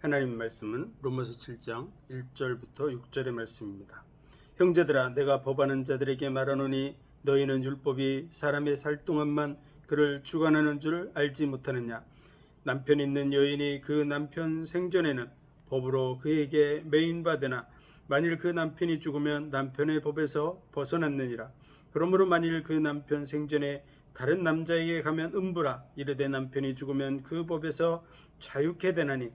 하나님 말씀은 로마서 7장 1절부터 6절의 말씀입니다. 형제들아, 내가 법하는 자들에게 말하노니 너희는 율법이 사람의 살 동안만 그를 주관하는 줄 알지 못하느냐. 남편 있는 여인이 그 남편 생전에는 법으로 그에게 매인받으나 만일 그 남편이 죽으면 남편의 법에서 벗어났느니라. 그러므로 만일 그 남편 생전에 다른 남자에게 가면 음부라. 이르되 남편이 죽으면 그 법에서 자유케 되나니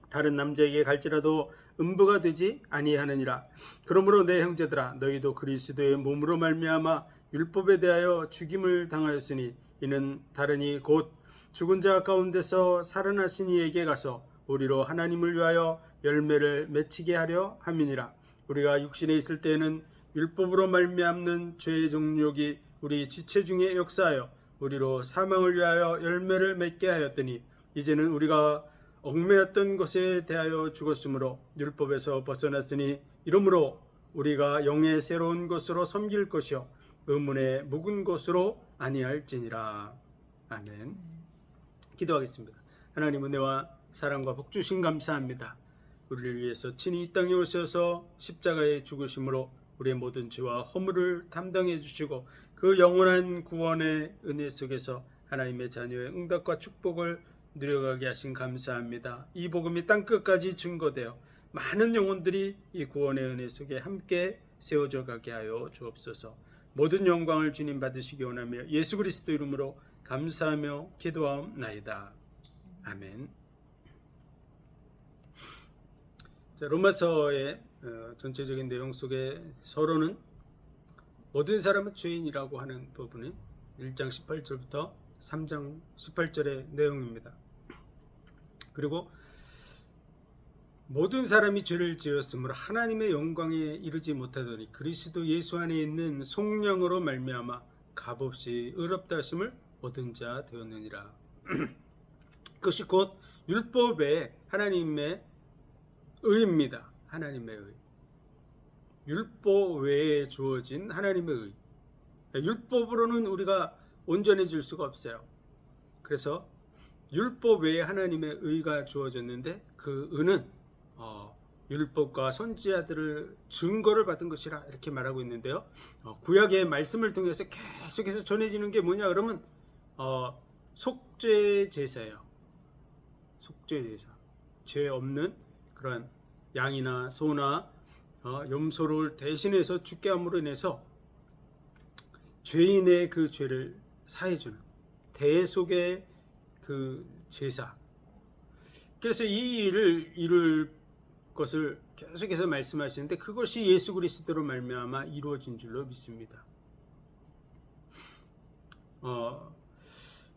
다른 남자에게 갈지라도 음부가 되지 아니하느니라. 그러므로 내 형제들아, 너희도 그리스도의 몸으로 말미암아 율법에 대하여 죽임을 당하였으니 이는 다른이 곧 죽은 자 가운데서 살아나신 이에게 가서 우리로 하나님을 위하여 열매를 맺히게 하려 함이니라. 우리가 육신에 있을 때에는 율법으로 말미암는 죄의 정욕이 우리 지체 중에 역사하여 우리로 사망을 위하여 열매를 맺게 하였더니 이제는 우리가 얽매였던 것에 대하여 죽었으므로 율법에서 벗어났으니 이러므로 우리가 영의 새로운 것으로 섬길 것이요 의문의 묵은 것으로 아니할지니라. 아멘. 기도하겠습니다. 하나님, 은혜와 사랑과 복 주신 감사합니다. 우리를 위해서 친히 이 땅에 오셔서 십자가의 죽으심으로 우리의 모든 죄와 허물을 담당해 주시고 그 영원한 구원의 은혜 속에서 하나님의 자녀의 응답과 축복을 누려가게 하신 감사합니다. 이 복음이 땅끝까지 증거되어 많은 영혼들이 이 구원의 은혜 속에 함께 세워져 가게 하여 주옵소서. 모든 영광을 주님 받으시기 원하며 예수 그리스도 이름으로 감사하며 기도하옵나이다. 아멘. 자, 로마서의 전체적인 내용 속에 서론은 모든 사람은 죄인이라고 하는 부분이 1장 18절부터 3장 18절의 내용입니다. 그리고 모든 사람이 죄를 지었으므로 하나님의 영광에 이르지 못하더니 그리스도 예수 안에 있는 속량으로 말미암아 값없이 의롭다 하심을 얻은 자 되었느니라. 그것이 곧 율법의 하나님의 의입니다. 하나님의 의. 율법 외에 주어진 하나님의 의. 율법으로는 우리가 온전해질 수가 없어요. 그래서 율법 외에 하나님의 의가 주어졌는데 그 의는 율법과 선지자들을 증거를 받은 것이라 이렇게 말하고 있는데요. 구약의 말씀을 통해서 계속해서 전해지는 게 뭐냐 그러면 속죄 제사예요. 속죄 제사. 죄 없는 그런 양이나 소나 염소를 대신해서 죽게 함으로 인해서 죄인의 그 죄를 사해주는 대속의 그 제사. 그래서 이 일을 이룰 것을 계속해서 말씀하시는데 그것이 예수 그리스도로 말미암아 이루어진 줄로 믿습니다.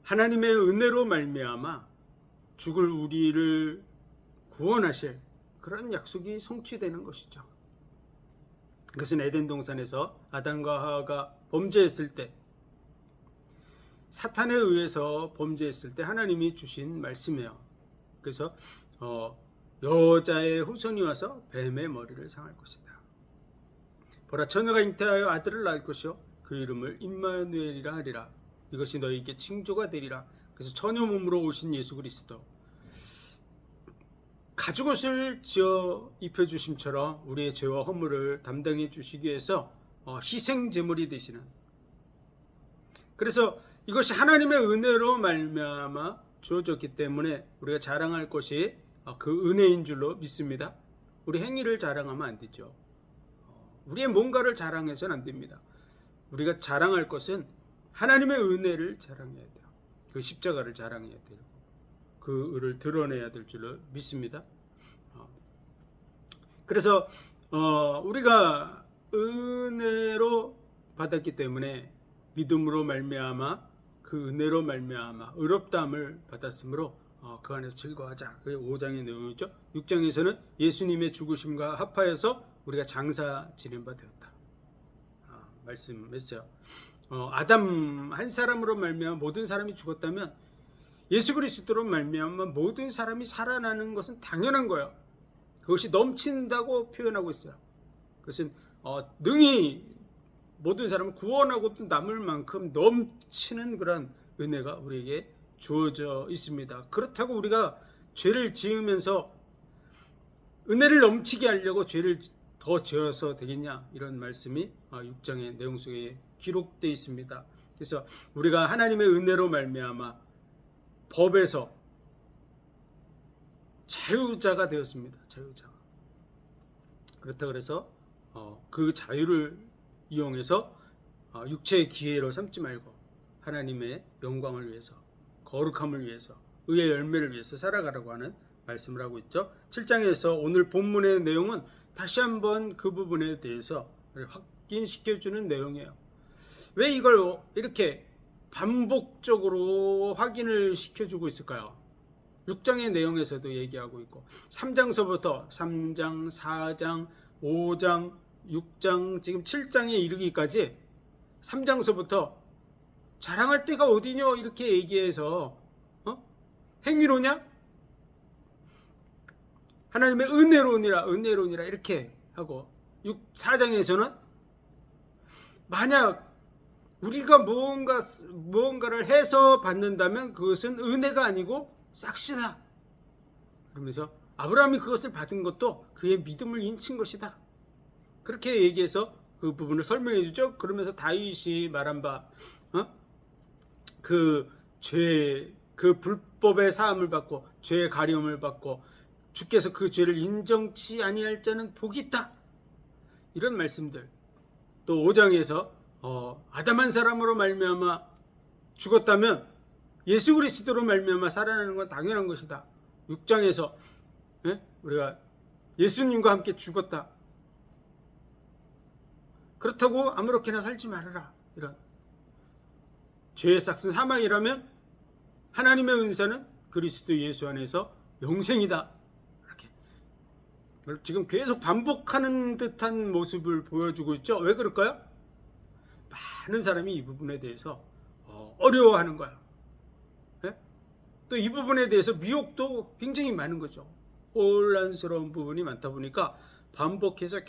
하나님의 은혜로 말미암아 죽을 우리를 구원하실 그런 약속이 성취되는 것이죠. 그것은 에덴 동산에서 아담과 하와가 범죄했을 때, 사탄에 의해서 범죄했을 때 하나님이 주신 말씀이에요. 그래서 여자의 후손이 와서 뱀의 머리를 상할 것이다. 보라, 처녀가 잉태하여 아들을 낳을 것이요 그 이름을 임마누엘이라 하리라. 이것이 너희에게 징조가 되리라. 그래서 처녀 몸으로 오신 예수 그리스도, 가죽옷을 지어 입혀주심처럼 우리의 죄와 허물을 담당해 주시기 위해서 희생 제물이 되시는, 그래서 이것이 하나님의 은혜로 말미암아 주어졌기 때문에 우리가 자랑할 것이 그 은혜인 줄로 믿습니다. 우리 행위를 자랑하면 안 되죠. 우리의 뭔가를 자랑해서는 안 됩니다. 우리가 자랑할 것은 하나님의 은혜를 자랑해야 돼요. 그 십자가를 자랑해야 돼요. 그 의를 드러내야 될 줄로 믿습니다. 그래서 우리가 은혜로 받았기 때문에 믿음으로 말미암아 그 은혜로 말미암아 의롭다함을 받았으므로 그 안에서 즐거워하자. 그게 5장의 내용이죠. 6장에서는 예수님의 죽으심과 합하여서 우리가 장사 지낸 바 되었다. 말씀했어요. 아담 한 사람으로 말미암아 모든 사람이 죽었다면 예수 그리스도로 말미암아 모든 사람이 살아나는 것은 당연한 거예요. 그것이 넘친다고 표현하고 있어요. 그것은 능히 모든 사람을 구원하고 또 남을 만큼 넘치는 그런 은혜가 우리에게 주어져 있습니다. 그렇다고 우리가 죄를 지으면서 은혜를 넘치게 하려고 죄를 더 지어서 되겠냐, 이런 말씀이 6장의 내용 속에 기록되어 있습니다. 그래서 우리가 하나님의 은혜로 말미암아 법에서 자유자가 되었습니다. 자유자. 그렇다 그래서 그 자유를 이용해서 육체의 기회로 삼지 말고 하나님의 영광을 위해서, 거룩함을 위해서, 의의 열매를 위해서 살아가라고 하는 말씀을 하고 있죠. 7장에서 오늘 본문의 내용은 다시 한번 그 부분에 대해서 확인시켜주는 내용이에요. 왜 이걸 이렇게 반복적으로 확인을 시켜주고 있을까요? 6장의 내용에서도 얘기하고 있고 3장서부터 3장, 4장, 5장, 6장, 지금 7장에 이르기까지 3장서부터 자랑할 데가 어디냐 이렇게 얘기해서 행위로냐? 하나님의 은혜론이라 이렇게 하고 4장에서는 만약 우리가 무언가를 해서 받는다면 그것은 은혜가 아니고 싹시다. 그러면서 아브라함이 그것을 받은 것도 그의 믿음을 인친 것이다. 그렇게 얘기해서 그 부분을 설명해 주죠. 그러면서 다윗이 말한 바 그 불법의 사함을 받고 죄의 가려움을 받고 주께서 그 죄를 인정치 아니할 자는 복이 있다. 이런 말씀들. 또 5장에서 아담 한 사람으로 말미암아 죽었다면 예수 그리스도로 말미암아 살아나는 건 당연한 것이다. 6장에서 우리가 예수님과 함께 죽었다. 그렇다고 아무렇게나 살지 말아라. 이런 죄의 싹은 사망이라면 하나님의 은사는 그리스도 예수 안에서 영생이다. 이렇게 지금 계속 반복하는 듯한 모습을 보여주고 있죠. 왜 그럴까요? 많은 사람이 이 부분에 대해서 어려워하는 거야. 또 이 부분에 대해서 미혹도 굉장히 많은 거죠. 혼란스러운 부분이 많다 보니까 반복해서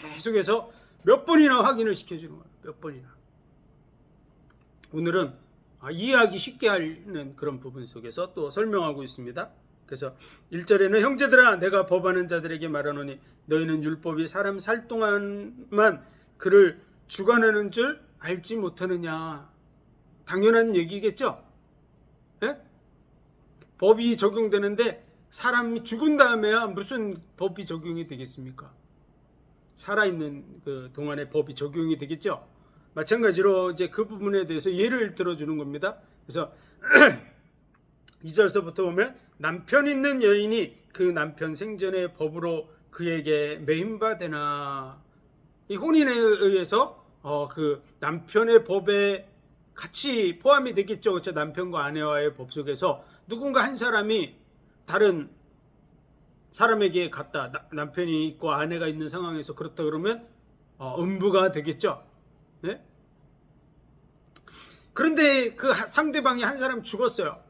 계속해서 몇 번이나 확인을 시켜주는 거예요. 몇 번이나. 오늘은 이해하기 쉽게 하는 그런 부분 속에서 또 설명하고 있습니다. 그래서 1절에는 형제들아 내가 법하는 자들에게 말하노니 너희는 율법이 사람 살 동안만 그를 주관하는 줄 알지 못하느냐. 당연한 얘기겠죠. 예? 법이 적용되는데 사람이 죽은 다음에야 무슨 법이 적용이 되겠습니까? 살아있는 그 동안에 법이 적용이 되겠죠. 마찬가지로 이제 그 부분에 대해서 예를 들어주는 겁니다. 그래서 2절서부터 보면 남편 있는 여인이 그 남편 생전의 법으로 그에게 매임받으나, 이 혼인에 의해서 그 남편의 법에 같이 포함이 되겠죠. 그렇죠? 남편과 아내와의 법 속에서 누군가 한 사람이 다른 사람에게 갔다, 남편이 있고 아내가 있는 상황에서 그렇다 그러면 음부가 되겠죠. 네? 그런데 그 상대방이 한 사람 죽었어요.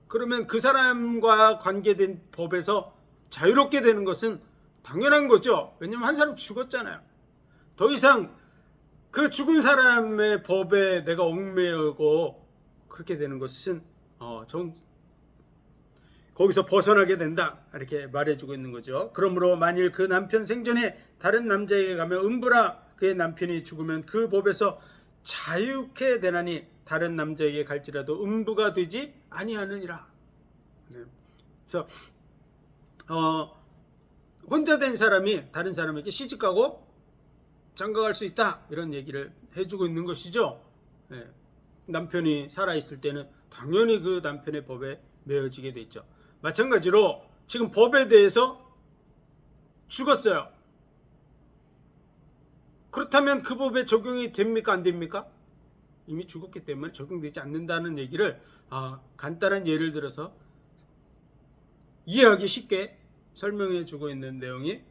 그러면 그 사람과 관계된 법에서 자유롭게 되는 것은 당연한 거죠. 왜냐하면 한 사람 죽었잖아요. 더 이상 그 죽은 사람의 법에 내가 얽매이고 그렇게 되는 것은 거기서 벗어나게 된다. 이렇게 말해주고 있는 거죠. 그러므로 만일 그 남편 생전에 다른 남자에게 가면 음부라. 그의 남편이 죽으면 그 법에서 자유케 되나니 다른 남자에게 갈지라도 음부가 되지 아니하느니라. 네. 그래서 혼자 된 사람이 다른 사람에게 시집가고 장가갈 수 있다. 이런 얘기를 해주고 있는 것이죠. 네. 남편이 살아있을 때는 당연히 그 남편의 법에 매어지게 돼 있죠. 마찬가지로 지금 법에 대해서 죽었어요. 그렇다면 그 법에 적용이 됩니까? 안 됩니까? 이미 죽었기 때문에 적용되지 않는다는 얘기를 간단한 예를 들어서 이해하기 쉽게 설명해 주고 있는 내용이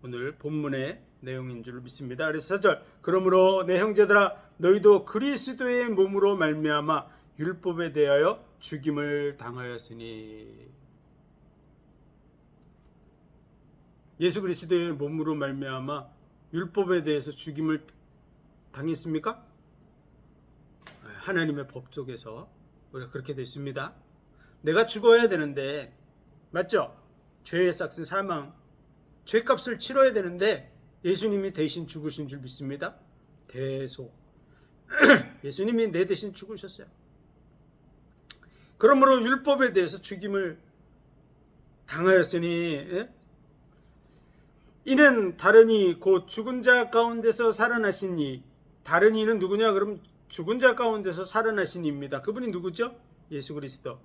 오늘 본문의 내용인 줄 믿습니다. 그래서 4절 그러므로 내 형제들아 너희도 그리스도의 몸으로 말미암아 율법에 대하여 죽임을 당하였으니. 예수 그리스도의 몸으로 말미암아 율법에 대해서 죽임을 당했습니까? 하나님의 법 속에서 우리가 그렇게 됐습니다. 내가 죽어야 되는데 맞죠? 죄의 삭은 사망, 죄값을 치러야 되는데 예수님이 대신 죽으신 줄 믿습니다. 대속. 예수님이 내 대신 죽으셨어요. 그러므로 율법에 대해서 죽임을 당하였으니, 예? 이는 다른 이 곧 죽은 자 가운데서 살아나신 이, 다른 이는 누구냐? 그럼 죽은 자 가운데서 살아나신 이입니다. 그분이 누구죠? 예수 그리스도.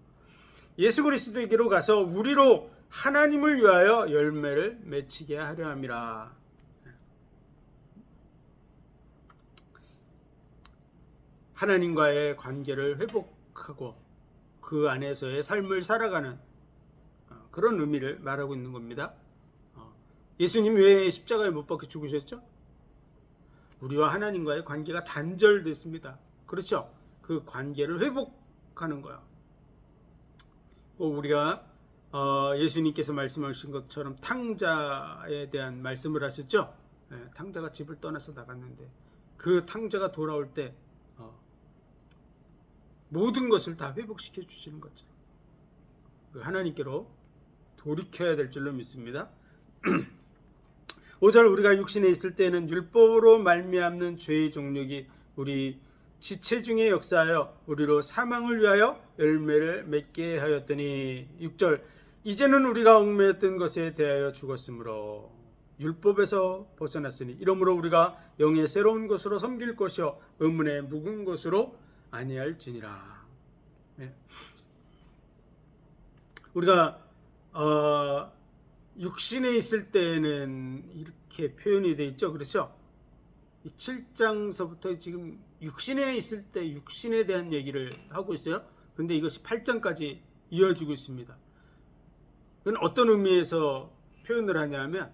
예수 그리스도에게로 가서 우리로 하나님을 위하여 열매를 맺히게 하려 함이라. 하나님과의 관계를 회복하고 그 안에서의 삶을 살아가는 그런 의미를 말하고 있는 겁니다. 예수님 왜 십자가에 못 박혀 죽으셨죠? 우리와 하나님과의 관계가 단절됐습니다. 그렇죠? 그 관계를 회복하는 거야. 우리가 예수님께서 말씀하신 것처럼 탕자에 대한 말씀을 하셨죠? 탕자가 집을 떠나서 나갔는데 그 탕자가 돌아올 때 모든 것을 다 회복시켜 주시는 거죠. 하나님께로 돌이켜야 될 줄로 믿습니다. 5절 우리가 육신에 있을 때는 율법으로 말미암는 죄의 종력이 우리 지체 중에 역사하여 우리로 사망을 위하여 열매를 맺게 하였더니 6절 이제는 우리가 얽매였던 것에 대하여 죽었으므로 율법에서 벗어났으니 이러므로 우리가 영의 새로운 것으로 섬길 것이요 의문의 묵은 것으로 아니할지니라. 네. 우리가 육신에 있을 때는 이렇게 표현이 되어 있죠. 그렇죠? 7장서부터 지금 육신에 있을 때 육신에 대한 얘기를 하고 있어요. 근데 이것이 8장까지 이어지고 있습니다. 그건 어떤 의미에서 표현을 하냐면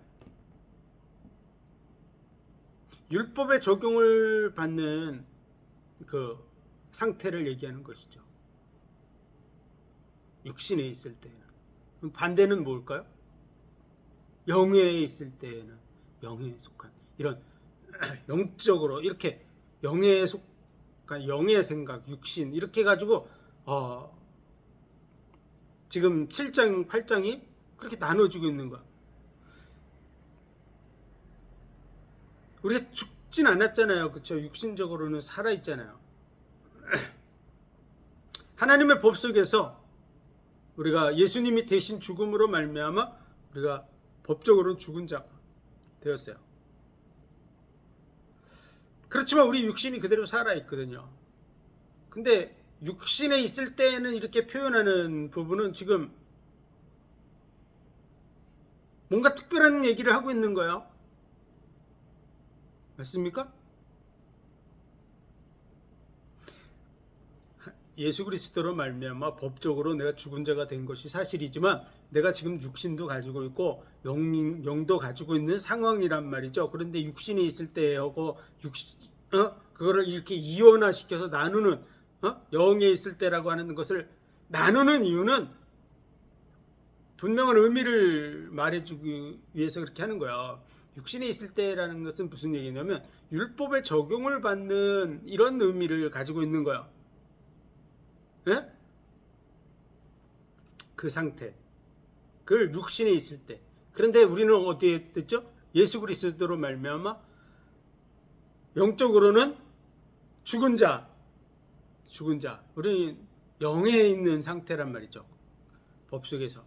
율법의 적용을 받는 그 상태를 얘기하는 것이죠. 육신에 있을 때는. 반대는 뭘까요? 영에 있을 때에는 영에 속한 이런 영적으로 이렇게 영에 속한 영의 생각, 육신 이렇게 가지고 지금 7장, 8장이 그렇게 나눠지고 있는 거야. 우리가 죽진 않았잖아요. 그렇죠? 육신적으로는 살아있잖아요. 하나님의 법 속에서 우리가 예수님이 대신 죽음으로 말미암아 우리가 법적으로 죽은 자가 되었어요. 그렇지만 우리 육신이 그대로 살아있거든요. 근데 육신에 있을 때는 이렇게 표현하는 부분은 지금 뭔가 특별한 얘기를 하고 있는 거예요. 맞습니까? 예수 그리스도로 말미암아 법적으로 내가 죽은 자가 된 것이 사실이지만 내가 지금 육신도 가지고 있고 영도 가지고 있는 상황이란 말이죠. 그런데 육신이 있을 때하고 그거를 이렇게 이원화시켜서 나누는 영에 있을 때라고 하는 것을 나누는 이유는 분명한 의미를 말해주기 위해서 그렇게 하는 거야. 육신에 있을 때라는 것은 무슨 얘기냐면 율법의 적용을 받는 이런 의미를 가지고 있는 거야. 예? 그 상태, 그걸 육신에 있을 때. 그런데 우리는 어디에 됐죠? 예수 그리스도로 말미암아 영적으로는 죽은 자. 우리는 영에 있는 상태란 말이죠. 법 속에서.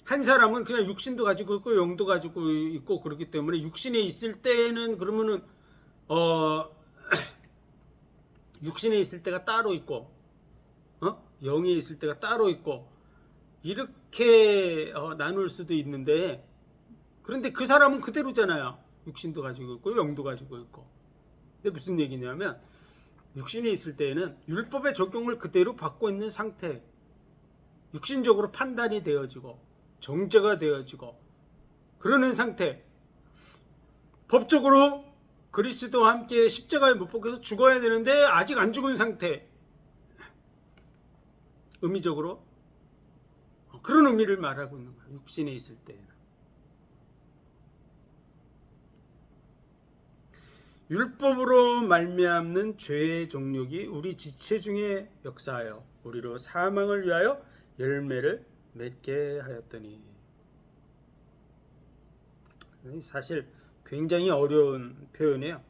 한 사람은 그냥 육신도 가지고 있고 영도 가지고 있고 그렇기 때문에 육신에 있을 때는 그러면은 육신에 있을 때가 따로 있고 영에 있을 때가 따로 있고 이렇게 나눌 수도 있는데 그런데 그 사람은 그대로잖아요. 육신도 가지고 있고 영도 가지고 있고. 근데 무슨 얘기냐면 육신에 있을 때에는 율법의 적용을 그대로 받고 있는 상태, 육신적으로 판단이 되어지고 정죄가 되어지고 그러는 상태, 법적으로 그리스도와 함께 십자가에 못 박혀서 죽어야 되는데 아직 안 죽은 상태, 의미적으로 그런 의미를 말하고 있는 거예요. 육신에 있을 때는. 율법으로 말미암는 죄의 종력이 우리 지체 중에 역사하여 우리로 사망을 위하여 열매를 맺게 하였더니. 사실 굉장히 어려운 표현이에요.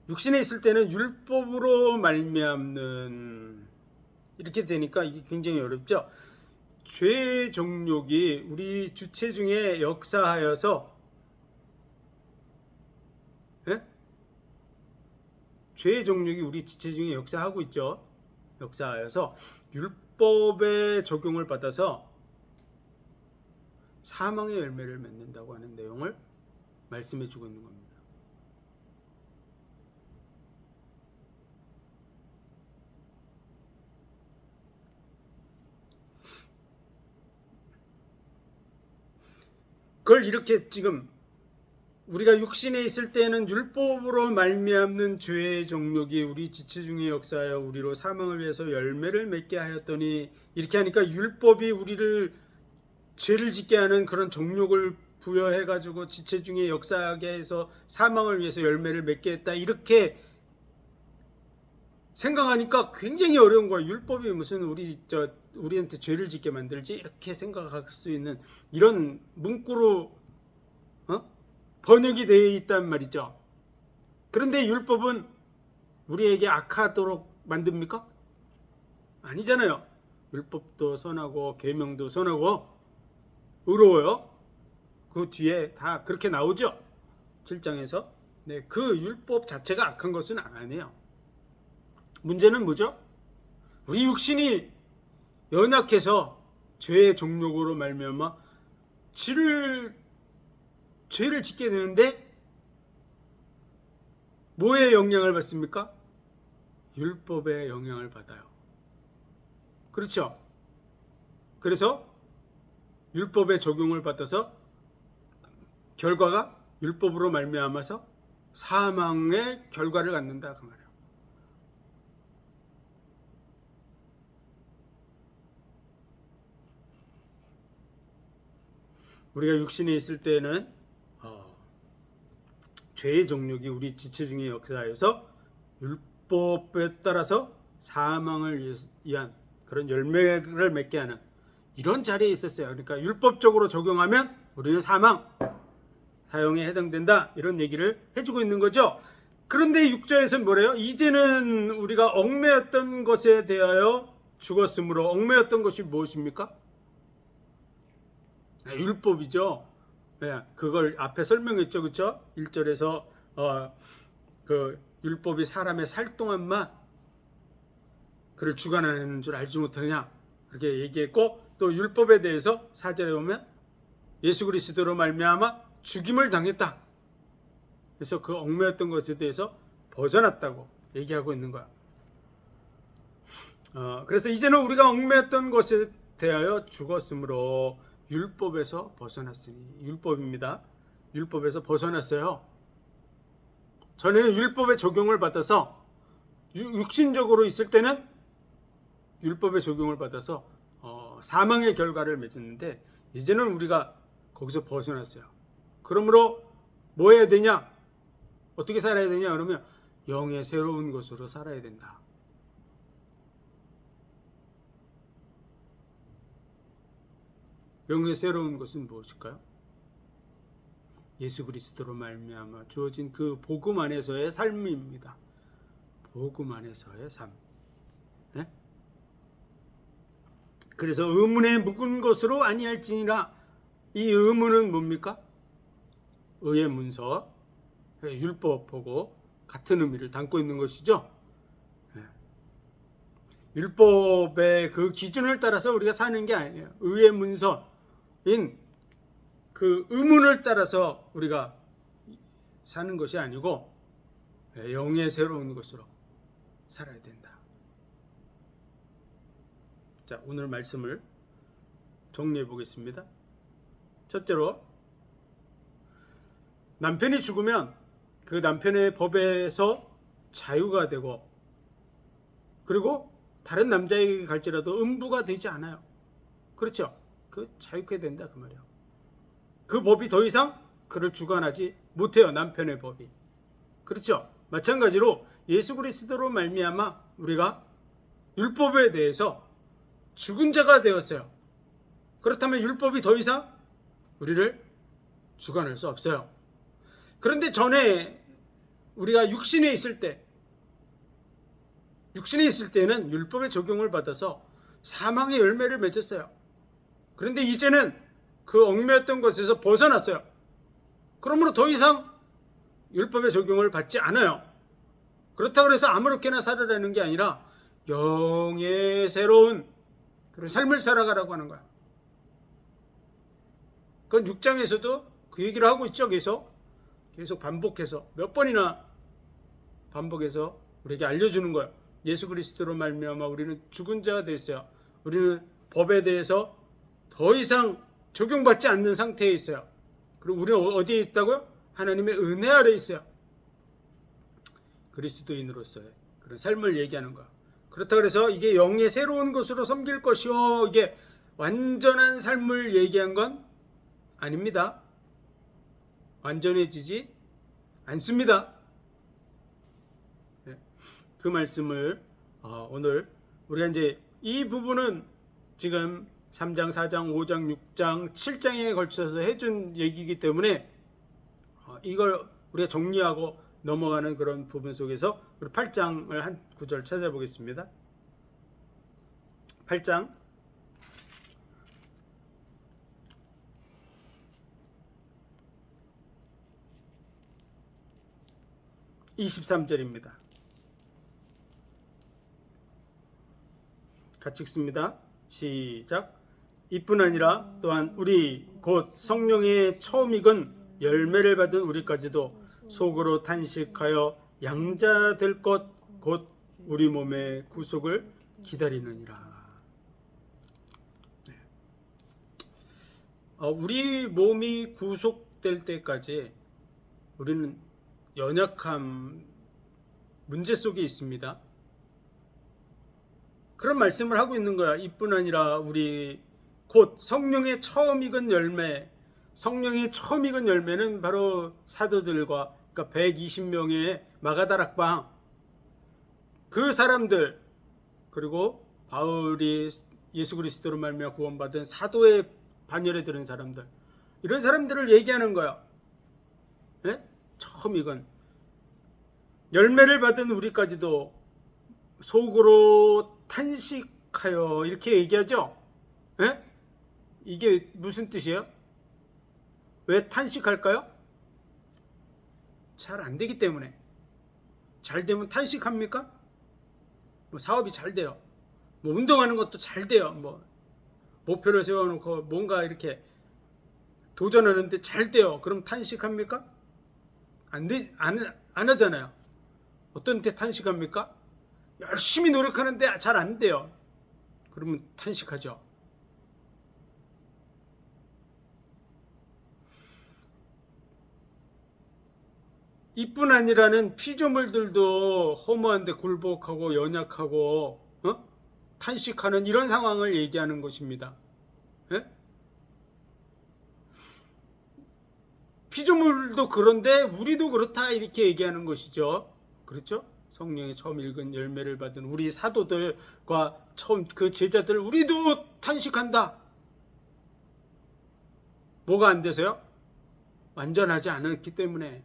육신에 있을 때는 율법으로 말미암는, 이렇게 되니까 이게 굉장히 어렵죠. 죄의 정욕이 우리 주체 중에 역사하여서, 예? 죄의 정욕이 우리 지체 중에 역사하고 있죠. 역사하여서 율법의 적용을 받아서 사망의 열매를 맺는다고 하는 내용을 말씀해 주고 있는 겁니다. 그걸 이렇게 지금 우리가 육신에 있을 때는 율법으로 말미암는 죄의 정욕이 우리 지체 중에 역사하여 우리로 사망을 위해서 열매를 맺게 하였더니, 이렇게 하니까 율법이 우리를 죄를 짓게 하는 그런 정욕을 부여해 가지고 지체 중에 역사하게 해서 사망을 위해서 열매를 맺게 했다, 이렇게 생각하니까 굉장히 어려운 거예요. 율법이 무슨 우리한테 죄를 짓게 만들지, 이렇게 생각할 수 있는 이런 문구로 번역이 되어 있단 말이죠. 그런데 율법은 우리에게 악하도록 만듭니까? 아니잖아요. 율법도 선하고 계명도 선하고 의로워요. 그 뒤에 다 그렇게 나오죠. 7장에서. 네, 그 율법 자체가 악한 것은 아니에요. 문제는 뭐죠? 우리 육신이 연약해서 죄의 정욕으로 말미암아 죄를 짓게 되는데 뭐의 영향을 받습니까? 율법의 영향을 받아요. 그렇죠? 그래서 율법의 적용을 받아서 결과가 율법으로 말미암아서 사망의 결과를 갖는다, 그 말이에요. 우리가 육신에 있을 때는 죄의 정욕이 우리 지체 중에 역사하여서 율법에 따라서 사망을 위한 그런 열매를 맺게 하는 이런 자리에 있었어요. 그러니까 율법적으로 적용하면 우리는 사형에 해당된다, 이런 얘기를 해주고 있는 거죠. 그런데 6절에서는 뭐래요? 이제는 우리가 얽매였던 것에 대하여 죽었으므로. 얽매였던 것이 무엇입니까? 율법이죠. 네, 그걸 앞에 설명했죠, 그렇죠? 1절에서 그 율법이 사람의 살 동안만 그를 주관하는 줄 알지 못하느냐, 그렇게 얘기했고, 또 율법에 대해서 4절에 보면 예수 그리스도로 말미암아 죽임을 당했다. 그래서 그 얽매였던 것에 대해서 벗어났다고 얘기하고 있는 거야. 그래서 이제는 우리가 얽매였던 것에 대하여 죽었으므로 율법에서 벗어났으니. 율법입니다. 율법에서 벗어났어요. 전에는 율법의 적용을 받아서 육신적으로 있을 때는 율법의 적용을 받아서 사망의 결과를 맺었는데, 이제는 우리가 거기서 벗어났어요. 그러므로 뭐 해야 되냐? 어떻게 살아야 되냐? 그러면 영의 새로운 것으로 살아야 된다. 영의 새로운 것은 무엇일까요? 예수 그리스도로 말미암아 주어진 그 복음 안에서의 삶입니다. 복음 안에서의 삶. 네? 그래서 의문에 묵은 것으로 아니할지니라. 이 의문은 뭡니까? 의의 문서, 율법하고 같은 의미를 담고 있는 것이죠. 네. 율법의 그 기준을 따라서 우리가 사는 게 아니에요. 의의 문서인 그 의문을 따라서 우리가 사는 것이 아니고 영의 새로운 것으로 살아야 된다. 자, 오늘 말씀을 정리해 보겠습니다. 첫째로, 남편이 죽으면 그 남편의 법에서 자유가 되고, 그리고 다른 남자에게 갈지라도 음부가 되지 않아요. 그렇죠? 그 자유케 된다, 그 말이에요. 그 법이 더 이상 그를 주관하지 못해요, 남편의 법이. 그렇죠? 마찬가지로 예수 그리스도로 말미암아 우리가 율법에 대해서 죽은 자가 되었어요. 그렇다면 율법이 더 이상 우리를 주관할 수 없어요. 그런데 전에 우리가 육신에 있을 때는 율법의 적용을 받아서 사망의 열매를 맺었어요. 그런데 이제는 그 얽매였던 것에서 벗어났어요. 그러므로 더 이상 율법의 적용을 받지 않아요. 그렇다고 해서 아무렇게나 살아라는 게 아니라 영의 새로운 그런 삶을 살아가라고 하는 거야. 그건 6장에서도 그 얘기를 하고 있죠. 계속 반복해서 몇 번이나 반복해서 우리에게 알려주는 거예요. 예수 그리스도로 말미암아 우리는 죽은 자가 됐어요. 우리는 법에 대해서 더 이상 적용받지 않는 상태에 있어요. 그리고 우리는 어디에 있다고요? 하나님의 은혜 아래 있어요. 그리스도인으로서의 그런 삶을 얘기하는 거야. 그렇다고 해서 이게 영의 새로운 것으로 섬길 것이요, 이게 완전한 삶을 얘기한 건 아닙니다. 완전해지지 않습니다. 그 말씀을 오늘 우리가 이제 이 부분은 지금 3장, 4장, 5장, 6장, 7장에 걸쳐서 해준 얘기이기 때문에 이걸 우리가 정리하고 넘어가는 그런 부분 속에서 우리 8장을 한 구절 찾아보겠습니다. 8장 23절입니다. 같이 읽습니다. 시작. 이뿐 아니라 또한 우리 곧 성령의 처음 익은 열매를 받은 우리까지도 속으로 탄식하여 양자 될 것 곧 우리 몸의 구속을 기다리느니라. 우리 몸이 구속될 때까지 우리는 연약함 문제 속에 있습니다. 그런 말씀을 하고 있는 거야. 이뿐 아니라 우리 곧 성령의 처음 익은 열매, 성령의 처음 익은 열매는 바로 사도들과, 그러니까 120명의 마가다락방, 그 사람들, 그리고 바울이 예수 그리스도로 말미암아 구원받은 사도의 반열에 들은 사람들, 이런 사람들을 얘기하는 거야. 네? 처음 익은 열매를 받은 우리까지도 속으로 탄식하여, 이렇게 얘기하죠. 네? 이게 무슨 뜻이에요? 왜 탄식할까요? 잘 안 되기 때문에. 잘 되면 탄식합니까? 뭐 사업이 잘 돼요. 뭐 운동하는 것도 잘 돼요. 뭐 목표를 세워놓고 뭔가 이렇게 도전하는데 잘 돼요. 그럼 탄식합니까? 안 하잖아요. 어떤 때 탄식합니까? 열심히 노력하는데 잘 안 돼요. 그러면 탄식하죠. 이뿐 아니라는 피조물들도 허무한데 굴복하고 연약하고 탄식하는 이런 상황을 얘기하는 것입니다. 예? 피조물도 그런데 우리도 그렇다, 이렇게 얘기하는 것이죠. 그렇죠? 성령의 처음 읽은 열매를 받은 우리 사도들과 처음 그 제자들, 우리도 탄식한다. 뭐가 안 돼서요? 완전하지 않았기 때문에.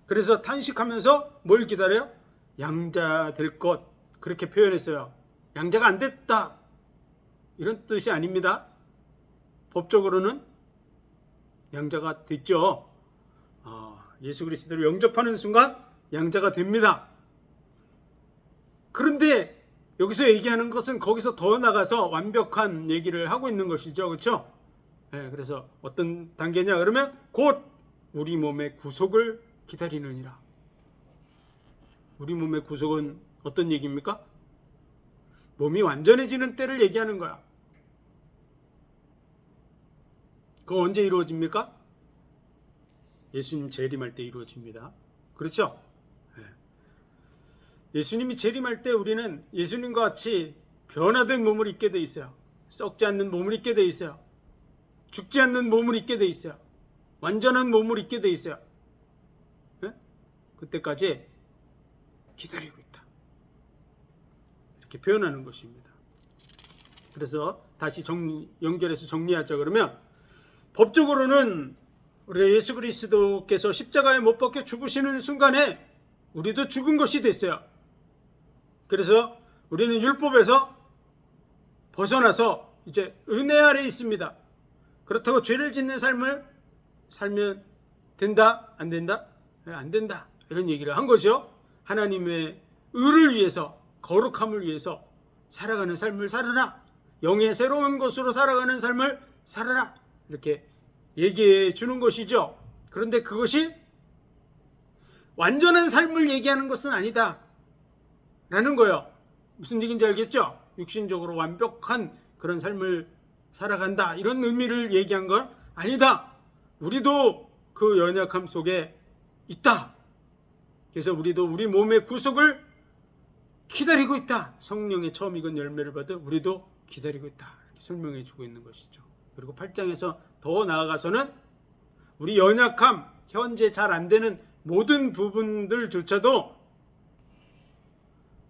그래서 탄식하면서 뭘 기다려요? 양자 될 것, 그렇게 표현했어요. 양자가 안 됐다, 이런 뜻이 아닙니다. 법적으로는 양자가 됐죠. 예수 그리스도를 영접하는 순간 양자가 됩니다. 그런데 여기서 얘기하는 것은 거기서 더 나가서 완벽한 얘기를 하고 있는 것이죠. 그렇죠? 네, 그래서 어떤 단계냐 그러면 곧 우리 몸의 구속을 기다리느니라. 우리 몸의 구속은 어떤 얘기입니까? 몸이 완전해지는 때를 얘기하는 거야. 그거 언제 이루어집니까? 예수님 재림할 때 이루어집니다. 그렇죠? 네. 예수님이 재림할 때 우리는 예수님과 같이 변화된 몸을 입게 돼 있어요. 썩지 않는 몸을 입게 돼 있어요. 죽지 않는 몸을 입게 돼 있어요. 완전한 몸을 입게 돼 있어요. 네? 그때까지 기다리고 있다. 이렇게 표현하는 것입니다. 그래서 다시 연결해서 정리하자 그러면, 법적으로는 우리 예수 그리스도께서 십자가에 못 박혀 죽으시는 순간에 우리도 죽은 것이 됐어요. 그래서 우리는 율법에서 벗어나서 이제 은혜 아래 있습니다. 그렇다고 죄를 짓는 삶을 살면 된다? 안 된다? 안 된다. 이런 얘기를 한 거죠. 하나님의 의를 위해서, 거룩함을 위해서 살아가는 삶을 살아라. 영의 새로운 것으로 살아가는 삶을 살아라. 이렇게 얘기해 주는 것이죠. 그런데 그것이 완전한 삶을 얘기하는 것은 아니다 라는 거예요. 무슨 얘기인지 알겠죠? 육신적으로 완벽한 그런 삶을 살아간다 이런 의미를 얘기한 건 아니다. 우리도 그 연약함 속에 있다. 그래서 우리도 우리 몸의 구속을 기다리고 있다. 성령의 처음 익은 열매를 받아 우리도 기다리고 있다. 이렇게 설명해 주고 있는 것이죠. 그리고 8장에서 더 나아가서는 우리 연약함, 현재 잘 안 되는 모든 부분들조차도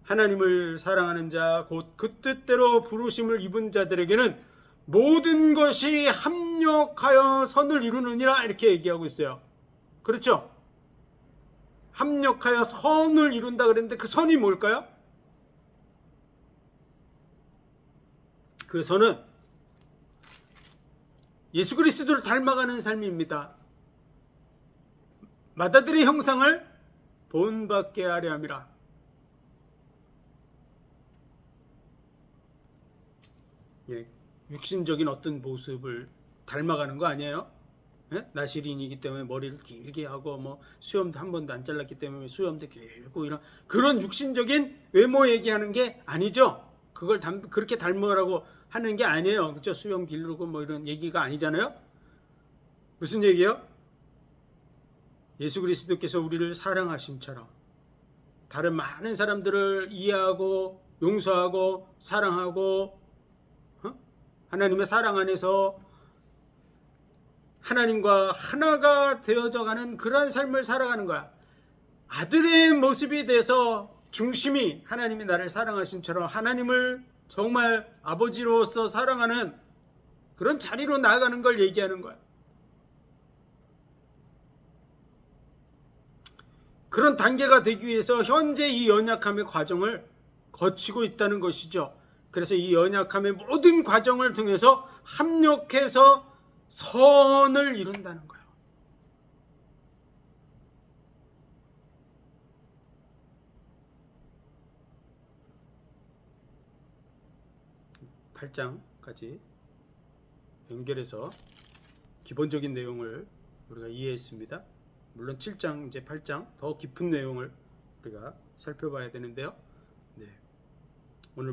하나님을 사랑하는 자, 곧 그 뜻대로 부르심을 입은 자들에게는 모든 것이 합력하여 선을 이루느니라 이렇게 얘기하고 있어요. 그렇죠? 합력하여 선을 이룬다 그랬는데 그 선이 뭘까요? 그 선은 예수 그리스도를 닮아가는 삶입니다. 맏아들의 형상을 본받게 하려 함이라. 예, 육신적인 어떤 모습을 닮아가는 거 아니에요? 예? 나시린이기 때문에 머리를 길게 하고 뭐 수염도 한 번도 안 잘랐기 때문에 수염도 길고 이런 그런 육신적인 외모 얘기하는 게 아니죠. 그걸 그렇게 닮으라고 하는 게 아니에요. 그렇죠? 수염 기르고 뭐 이런 얘기가 아니잖아요. 무슨 얘기예요? 예수 그리스도께서 우리를 사랑하심처럼 다른 많은 사람들을 이해하고 용서하고 사랑하고 하나님의 사랑 안에서 하나님과 하나가 되어져가는 그러한 삶을 살아가는 거야. 아들의 모습이 돼서 중심이 하나님이 나를 사랑하심처럼 하나님을 정말 아버지로서 사랑하는 그런 자리로 나아가는 걸 얘기하는 거야. 그런 단계가 되기 위해서 현재 이 연약함의 과정을 거치고 있다는 것이죠. 그래서 이 연약함의 모든 과정을 통해서 합력해서 선을 이룬다는 거예요. 8장까지 연결해서 기본적인 내용을 우리가 이해했습니다. 물론 7장, 이제 8장 더 깊은 내용을 우리가 살펴봐야 되는데요. 네. 오늘